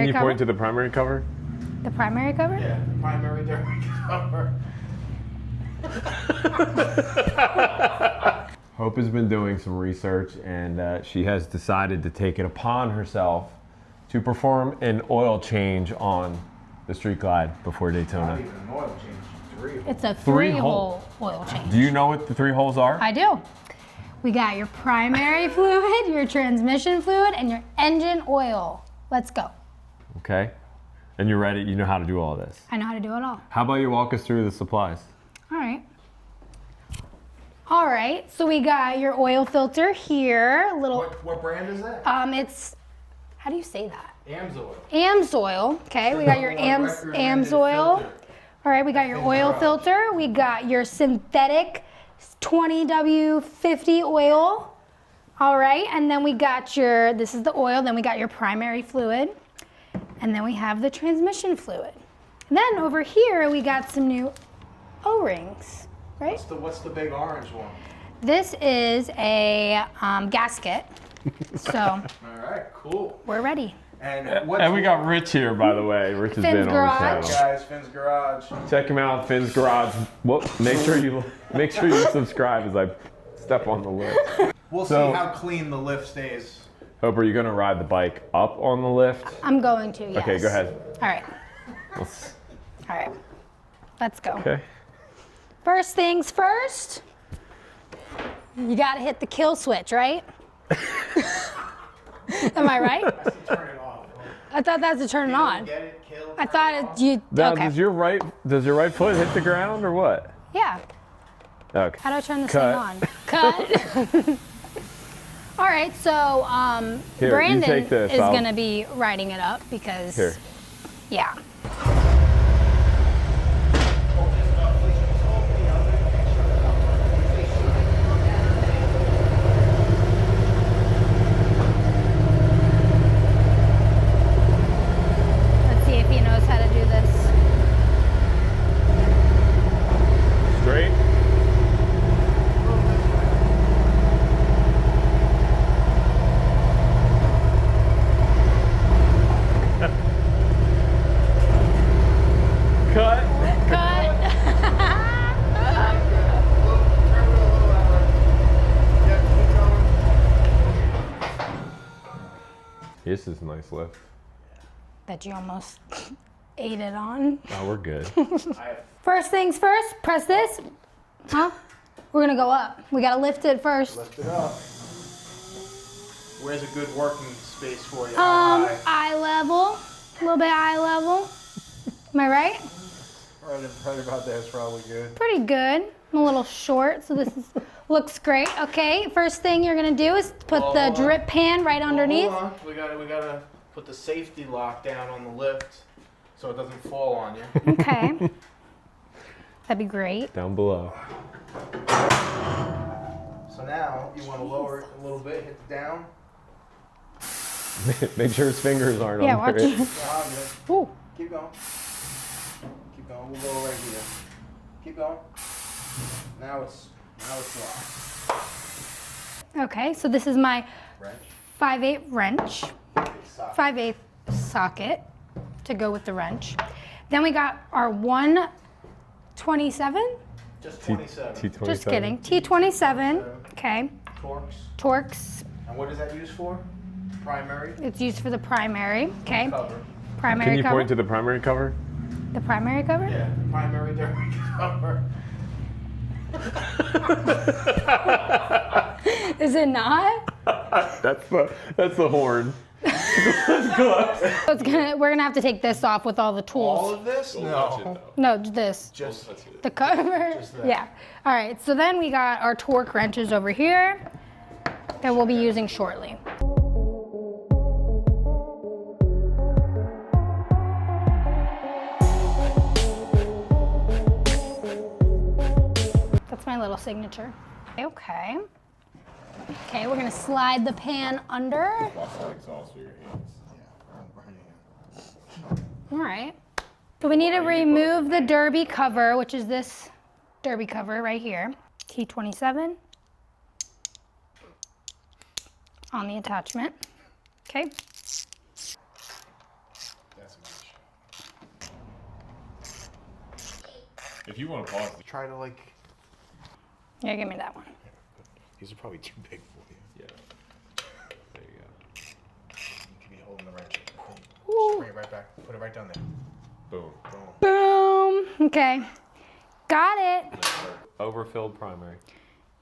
you point to the primary cover? The primary cover? Yeah, the primary derby cover. Hope has been doing some research, and she has decided to take it upon herself to perform an oil change on the Street Glide before Daytona. Not even an oil change, 3 holes. It's a three-hole oil change. Do you know what the 3 holes are? I do. We got your primary fluid, your transmission fluid, and your engine oil. Let's go. Okay. And you're ready, you know how to do all this. I know how to do it all. How about you walk us through the supplies? All right. All right, so we got your oil filter here. What brand is that? It's, how do you say that? Amsoil. Amsoil. Okay, we got your Amsoil. All right, we got your oil filter. We got your synthetic 20W50 oil. All right, and then we got your, this is the oil, then we got your primary fluid, and then we have the transmission fluid. And then over here, we got some new O-rings, right? What's the big orange one? This is a gasket, so All right, cool. we're ready. And we got Rich here, by the way. Rich has Finn's been on the Garage. channel. Guys, Finn's Garage. Check him out, Finn's Garage. Whoop, make sure you subscribe as I step on the lift. We'll So- see how clean the lift stays. Hope, are you gonna ride the bike up on the lift? I'm going to, yes. Okay, go ahead. All right, all right. Let's go. Okay. First things first, you gotta hit the kill switch, right? Am I right? Turn it off. I thought that's to turn it on. Get it, kill. I thought you, Now, okay. does your right foot hit the ground or what? Yeah, Okay. how do I turn this Cut. thing on? Cut. All right, so Here, you Brandon take this, is I'll- gonna be riding it up because, Here. yeah. Let's see if he knows how to do this. Straight. Cut. Cut. This is a nice lift. That you almost ate it on. Oh, we're good. First things first, press this. Huh? We're gonna go up. We gotta lift it first. Lift it up. Where's a good working space for you? How high? Eye level. A little bit eye level. Am I right? Right about there is probably good. Pretty good. I'm a little short, so this looks great. Okay, first thing you're gonna do is put Well, the hold on. drip pan right underneath. Hold on. We gotta put the safety lock down on the lift so it doesn't fall on you. Okay. That'd be great. Down below. So now you want to lower it a little bit, hit it down. Make sure his fingers aren't Yeah, under watch it. it. Ooh. Keep going. Keep going. We'll go right here. Keep going. Now it's locked. Okay, so this is my Wrench. 5/8 wrench. Big socket. 5/8 socket to go with the wrench. Then we got our 127. Just 27. T27. Just kidding. T27. Okay. Torx. Torx. And what is that used for? Primary. It's used for the primary. Okay. Cover. Primary Can you cover. point to the primary cover? The primary cover? Yeah, primary derby cover. Is it not? That's the horn. So we're gonna have to take this off with all the tools. All of this? No. No, this. Just The cover. Just that. Yeah. All right. So then we got our torque wrenches over here that we'll be using shortly. That's my little signature. Okay. Okay, we're gonna slide the pan under. Watch that exhaust with your hands. All right. So we need to remove the derby cover, which is this derby cover right here. T27 on the attachment. Okay. If you want to pause. Try to like. Yeah, give me that one. These are probably too big for you. Yeah. There you go. You could be holding the wrench. Ooh. Just bring it right back. Put it right down there. Boom. Boom. Okay. Got it. Overfilled primary.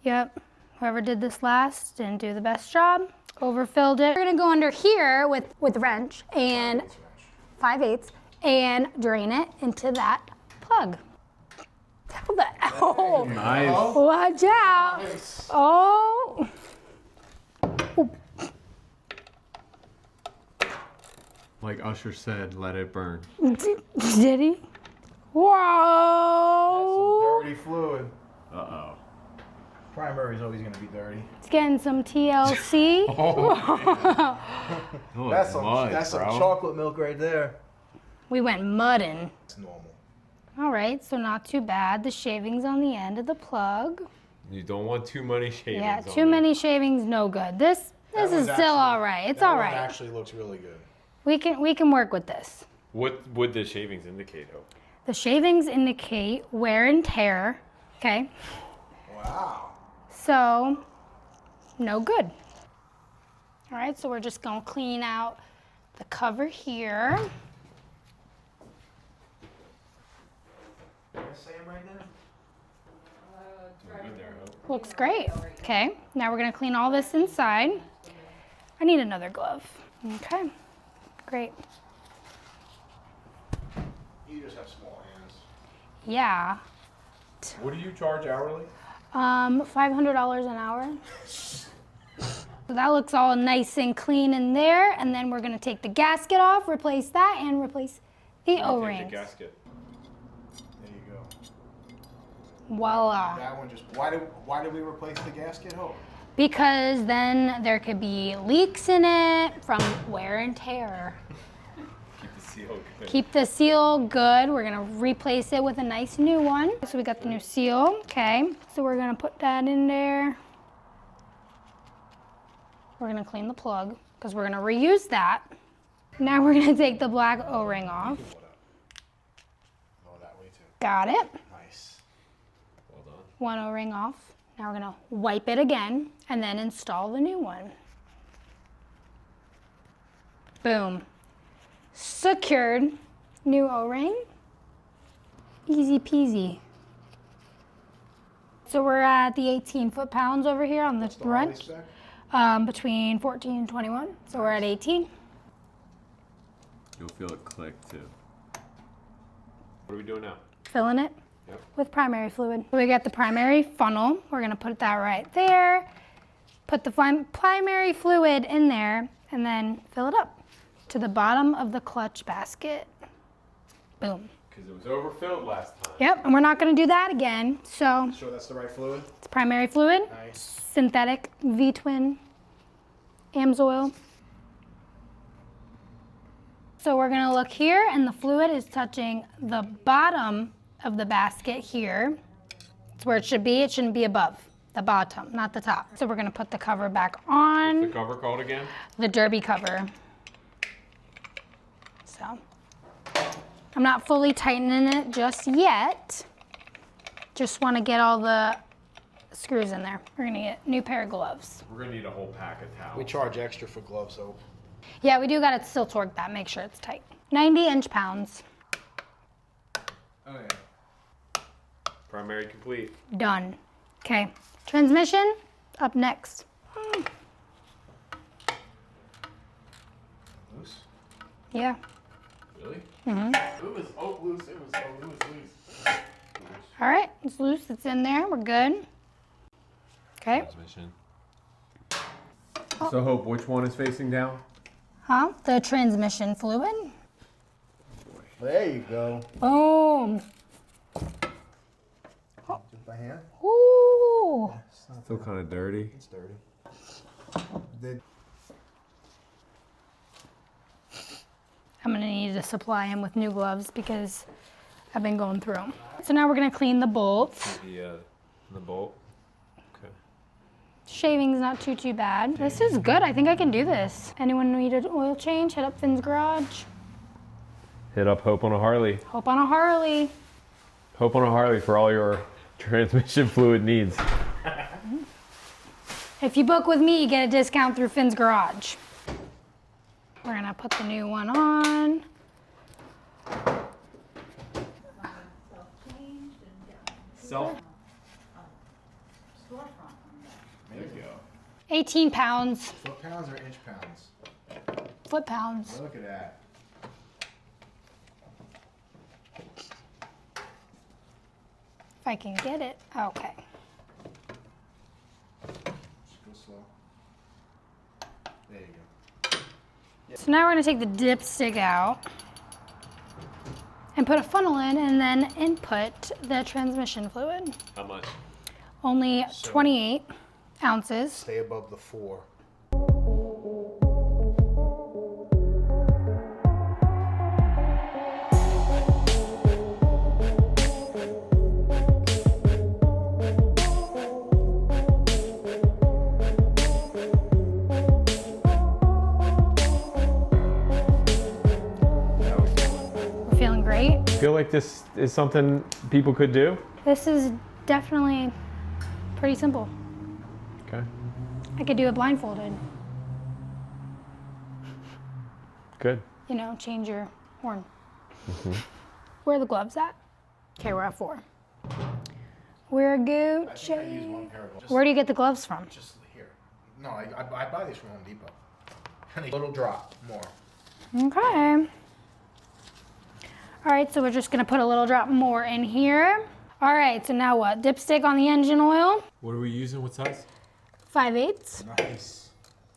Yep. Whoever did this last didn't do the best job. Overfilled it. We're gonna go under here with the wrench and 5/8 and drain it into that plug. How the hell? Nice. Watch out. Nice. Oh. Like Usher said, let it burn. Did he? Whoa. Dirty fluid. Uh-oh. Primary is always gonna be dirty. It's getting some TLC. Oh, That's mud, some bro. chocolate milk right there. We went mudding. It's normal. All right, so not too bad. The shavings on the end of the plug. You don't want too many shavings. Yeah, on too there. many shavings, no good. This is one's still actually- all right. It's that all one right. actually looks really good. We can work with this. What would the shavings indicate, Hope? The shavings indicate wear and tear. Okay, Wow. so no good. All right, so we're just gonna clean out the cover here. Did I say him right now? Good there, Hope. Looks great. Okay, now we're gonna clean all this inside. I need another glove. Okay, great. You just have small hands. Yeah, What do you charge hourly? $500 an hour. So that looks all nice and clean in there, and then we're gonna take the gasket off, replace that, and replace the Take O-rings. the gasket. There you go. Voila. That one just. Why did we replace the gasket? Oh. Because then there could be leaks in it from wear and tear. Keep the seal good. Keep the seal good. We're gonna replace it with a nice new one. So we got the new seal, okay. So we're gonna put that in there. We're gonna clean the plug because we're gonna reuse that. Now we're gonna take the black O-ring off. Oh, that way too. Got it. Nice. Well done. One O-ring off. Now we're gonna wipe it again and then install the new one. Boom. Secured. New O-ring. Easy peasy. So we're at the 18 foot-pounds over here on the The Harley wrench. spec? Between 14 and 21. So we're at 18. You'll feel it click too. What are we doing now? Filling it Yep. with primary fluid. So we got the primary funnel. We're gonna put that right there. Put the primary fluid in there and then fill it up to the bottom of the clutch basket. Boom. Because it was overfilled last time. Yep, and we're not gonna do that again. So Sure, that's the right fluid. it's primary fluid, Nice. synthetic V-twin AMSOIL. So we're gonna look here and the fluid is touching the bottom of the basket here. It's where it should be. It shouldn't be above the bottom, not the top. So we're gonna put the cover back What's the on, cover called again? the derby cover. So I'm not fully tightening it just yet. Just wanna get all the screws in there. We're gonna get a new pair of gloves. We're gonna need a whole pack of towels. We charge extra for gloves, so. Yeah, we do gotta still torque that, make sure it's tight. 90 inch-pounds, Oh yeah. Primary complete. done. Okay, transmission, up next. Loose. Yeah, Really? Mm-hmm. It was loose. It was loose. all right, it's loose, it's in there, we're good. Okay, Transmission. So Hope, which one is facing down? huh, the transmission fluid. There you go. Boom. Just by hand. Ooh. Still kind of dirty. It's dirty. Did I'm gonna need to supply him with new gloves because I've been going through 'em. So now we're gonna clean the bolts. The bolt. Okay. Shaving's not too bad. This is good, I think I can do this. Anyone need an oil change? Hit up Finn's Garage. Hit up Hope on a Harley. Hope on a Harley. Hope on a Harley for all your transmission fluid needs. If you book with me, you get a discount through Finn's Garage. We're gonna put the new one on. Self. There you go. 18 pounds. Foot pounds or inch pounds? Foot pounds. Look at that. If I can get it. Okay. Just go slow. There you go. So now we're gonna take the dipstick out and put a funnel in and then input the transmission fluid. How much? Only 28 ounces. Stay above the 4. We're feeling great. Feel like this is something people could do? This is definitely pretty simple. Okay. I could do it blindfolded. Good. You know, change your horn. Where are the gloves at? Okay, we're at 4. We're I Gucci. think I use one pair of gloves. Where do you get the gloves from? Just here. No, I buy these from Home Depot. And a little drop more. Okay. All right, so we're just gonna put a little drop more in here. All right, so now what? Dipstick on the engine oil. What are we using? What size? 5/8. Nice.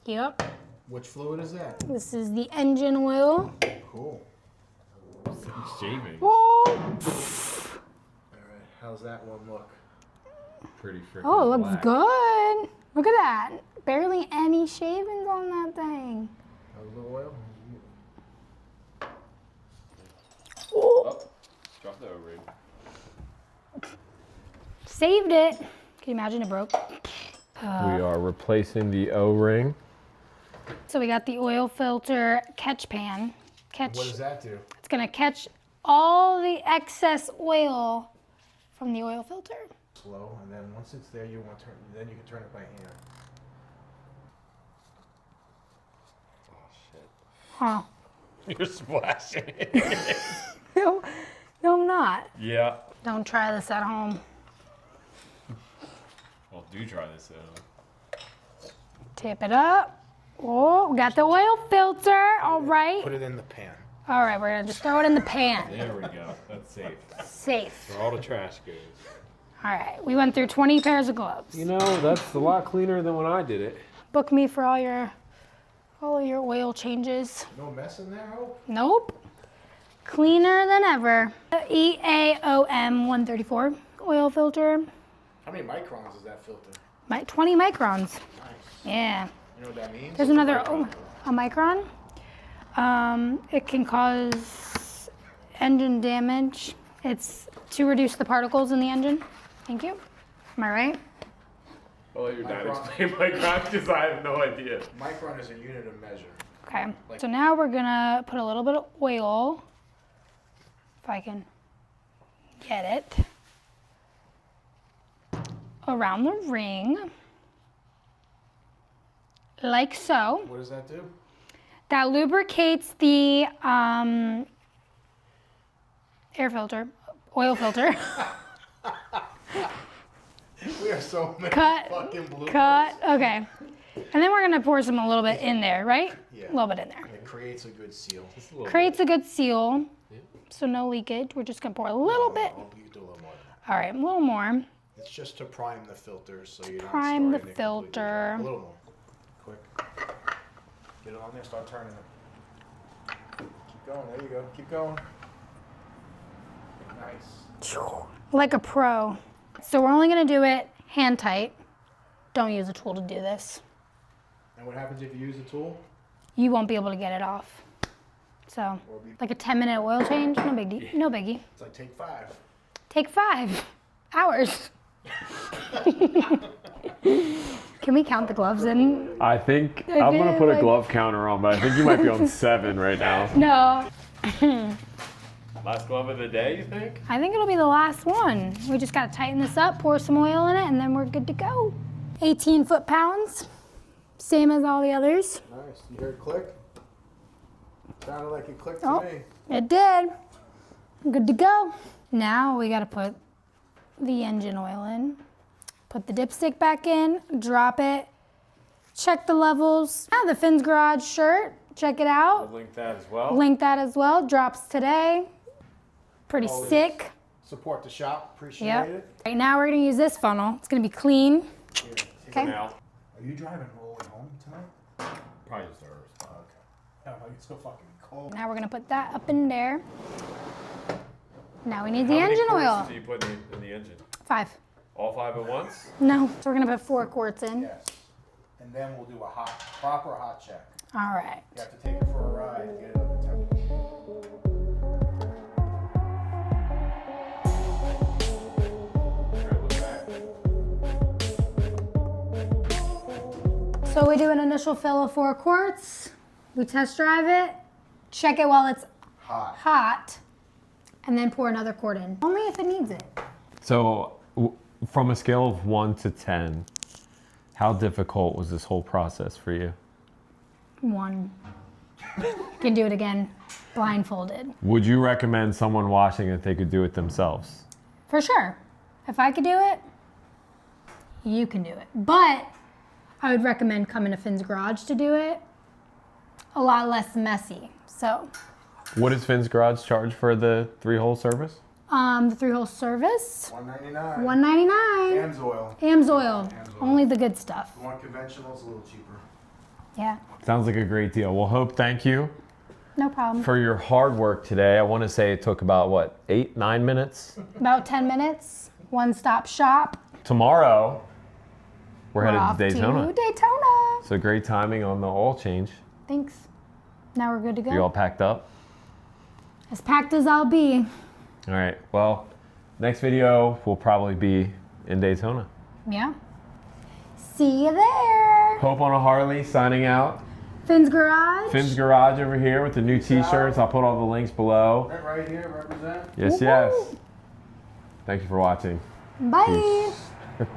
Yep. Which fluid is that? This is the engine oil. Cool. Shaving. Oh, Alright, how's that one look? Pretty freaking oh, it looks black. good. Look at that. Barely any shavings on that thing. How's the oil? Oh, drop the O-ring. Saved it. Can you imagine it broke? We are replacing the O-ring. So we got the oil filter catch pan. What does that do? It's gonna catch all the excess oil from the oil filter. Slow, and then once it's there, you want to turn. Then you can turn it by hand. Huh. You're splashing it. No, I'm not. Yeah. Don't try this at home. Well, do try this out. Tip it up. Oh, we got the oil filter. All right. Put it in the pan. All right, we're gonna just throw it in the pan. There we go. That's safe. Safe. Where all the trash goes. All right, we went through 20 pairs of gloves. You know, that's a lot cleaner than when I did it. Book me for all your oil changes. No mess in there, Hope? Nope. Cleaner than ever. EAOM 134 oil filter. How many microns is that filter? 20 microns. Nice. Yeah. You know what that means? There's It's a another, micron. a micron. It can cause engine damage. It's to reduce the particles in the engine. Thank you. Am I right? I'll let your dad Micron. explain micron because I have no idea. Micron is a unit of measure. Okay. So now we're gonna put a little bit of oil, if I can get it, around the ring, like so. What does that do? That lubricates the air filter, oil filter. We are so many Cut, fucking bloopers. cut, okay. And then we're gonna pour some a little bit in there, right? Yeah. A little bit in there. It creates a good seal. Just a little Creates a good seal, so no leakage. We're just gonna pour a little bit. You can do a little more. All right, a little more. It's just to prime the filter so you're not Prime the starting it completely filter. dry. A little more. Quick. Get it on there, start turning it. Keep going, there you go. Keep going. Nice. Like a pro. So we're only gonna do it hand tight. Don't use a tool to do this. And what happens if you use the tool? You won't be able to get it off. So, Or be, like a 10-minute oil change, no biggie, no biggie. it's like take 5. Take 5 hours. Can we count the gloves in? I think I I'm gonna did, put a like- glove counter on, but I think you might be on 7 right now. No. Last glove of the day, you think? I think it'll be the last one. We just gotta tighten this up, pour some oil in it, and then we're good to go. 18 foot-pounds, same as all the others. Nice. You hear it click? Sounded like it clicked Oh. to me. It did. Good to go. Now we gotta put the engine oil in. Put the dipstick back in, drop it, check the levels. Now the Finn's Garage shirt, check it out. We'll link that as well. Link that as well, drops today. Pretty Always. sick. Support the shop. Appreciate Yep. it. Right now we're gonna use this funnel. It's gonna be clean. Here, take Okay. it. Now, Are you driving all the way home tonight? probably just ours. Oh, okay. Oh, it's so fucking cold. Now we're gonna put that up in there. Now we need the How many engine quarts oil. do you put in the engine? 5. All 5 at once? No, so we're gonna put 4 quarts in. Yes. And then we'll do a proper hot check. All right. You have to take it for a ride and get it up to temperature. So we do an initial fill of 4 quarts. We test drive it, check it while it's Hot. hot, and then pour another quart in. Only if it needs it. So, from a scale of 1 to 10, how difficult was this whole process for you? 1. Can do it again, blindfolded. Would you recommend someone washing if they could do it themselves? For sure. If I could do it, you can do it. But I would recommend coming to Finn's Garage to do it. A lot less messy. So, What does Finn's Garage charge for the 3-hole service? the 3-hole service, $1.99. $199. Am's oil. Am's oil. Am's oil. Only the good stuff. The one conventional is a little cheaper. Yeah, Sounds like a great deal. Well, Hope, thank you no problem. for your hard work today. I want to say it took about, what, 8, 9 minutes? About 10 minutes. One-stop shop. Tomorrow, we're We're headed off to Daytona. To Daytona. So great timing on the oil change. Thanks. Now we're good to go. You all packed up? As packed as I'll be. All right. Well, next video will probably be in Daytona. Yeah. See you there. Hope on a Harley signing out. Finn's Garage. Finn's Garage over here with the new t-shirts. I'll put all the links below. Right here, represent. Yes, Woo-hoo. yes. Thank you for watching. Bye. Peace.